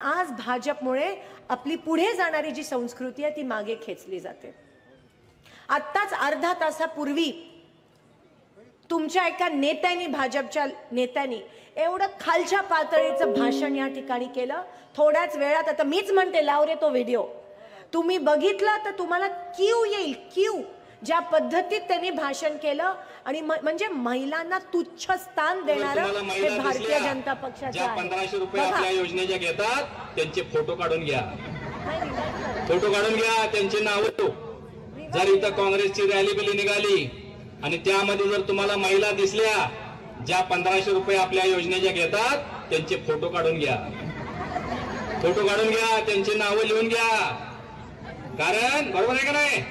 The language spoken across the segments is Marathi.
आज भाजपमुळे आपली पुढे जाणारी जी संस्कृती आहे ती मागे खेचली जाते। आत्ताच अर्धा तासापूर्वी तुमच्या एका नेत्याने, भाजपच्या नेत्याने एवढं खालच्या पातळीचं भाषण या ठिकाणी केलं। थोड्याच वेळात आता मीच म्हणते लाव रे तो व्हिडिओ, तुम्ही बघितला तर तुम्हाला क्यू येईल, क्यू ज्या पद्धतीत त्यांनी भाषण केलं आणि म्हणजे महिलांना तुच्छ स्थान देणारं हे भारतीय जनता पक्षाचं आहे। 1500 रुपये आपल्या योजनेच्या घेतात त्यांचे फोटो काढून घ्या, फोटो काढून घ्या त्यांचे नाव। जर इथं काँग्रेसची रॅली बिली निघाली आणि त्यामध्ये जर तुम्हाला महिला दिसल्या ज्या 1500 रुपये आपल्या योजनेच्या घेतात त्यांचे फोटो काढून घ्या, फोटो काढून घ्या, त्यांचे नाव लिहून घ्या। कारण बरोबर आहे का नाही?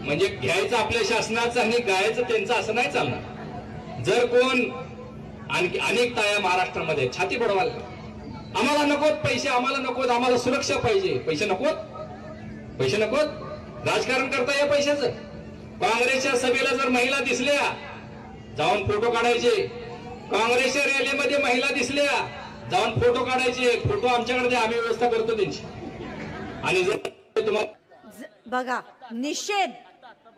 म्हणजे घ्यायचं आपल्या शासनाचं आणि गायचं त्यांचं असं नाही चालणार। जर कोण आणखी अनेक ताया महाराष्ट्रामध्ये छाती बडवाल, आम्हाला नकोत पैसे, आम्हाला नकोत, आम्हाला सुरक्षा पाहिजे, पैसे नकोत, पैसे नकोत, राजकारण करता या पैशाचं। काँग्रेसच्या सभेला जर महिला दिसल्या जाऊन फोटो काढायचे, काँग्रेसच्या रॅलीमध्ये महिला दिसल्या जाऊन फोटो काढायचे, फोटो आमच्याकडे द्या, आम्ही व्यवस्था करतो त्यांची। आणि जर तुम्हाला बघा निषेध,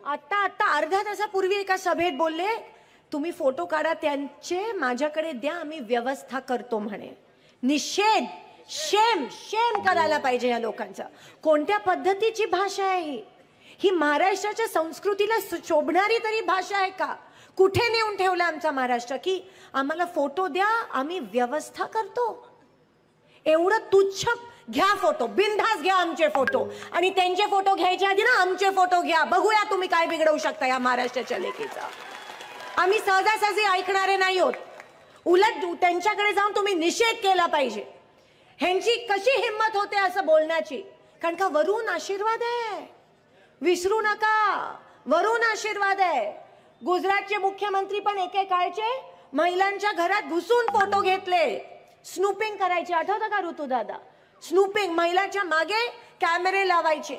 आता अर्ध्या तासापूर्वी एका सभेत बोलले तुम्ही फोटो काढा त्यांचे, माझ्याकडे द्या, आम्ही व्यवस्था करतो म्हणे। निषेध, शेम शेम करायला पाहिजे या लोकांचा। कोणत्या पद्धतीची भाषा आहे ही? महाराष्ट्राच्या संस्कृतीला शोभणारी तरी भाषा आहे का? कुठे नेऊन ठेवलं आमचा महाराष्ट्र की आम्हाला फोटो द्या, आम्ही व्यवस्था करतो। एवढं तुच्छ, घ्या फोटो, बिनधास्त घ्या आमचे फोटो, आणि त्यांचे फोटो घ्यायच्या आधी ना आमचे फोटो घ्या, बघूया तुम्ही काय बिघडवू शकता या महाराष्ट्राच्या लेकीचा। आम्ही सहजासहजी ऐकणारे नाही आहोत, उलट त्यांच्याकडे जाऊन तुम्ही निषेध केला पाहिजे। ह्यांची कशी हिंमत होते असं बोलण्याची? कारण का वरून आशीर्वाद आहे, विसरू नका, वरून आशीर्वाद आहे। गुजरातचे मुख्यमंत्री पण एकेकाळचे महिलांच्या घरात घुसून फोटो घेतले, स्नूपिंग करायचे, आठवतं का ऋतू दादा? स्नूपिंग, महिलाच्या मागे कॅमेरे लावायचे,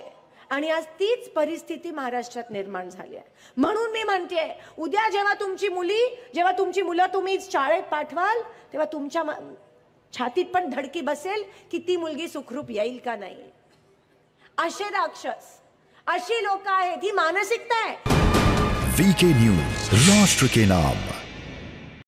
आणि आज तीच परिस्थिती महाराष्ट्रात निर्माण झाली आहे। म्हणून मी म्हणते उद्या जेव्हा तुमची मुलं तुम्ही शाळेत पाठवाल तेव्हा तुमच्या छातीत पण धडकी बसेल की ती मुलगी सुखरूप येईल का नाही। असे राक्षस, अशी लोक आहेत, ही मानसिकता आहे। वीके न्यूज, राष्ट्र के नाम।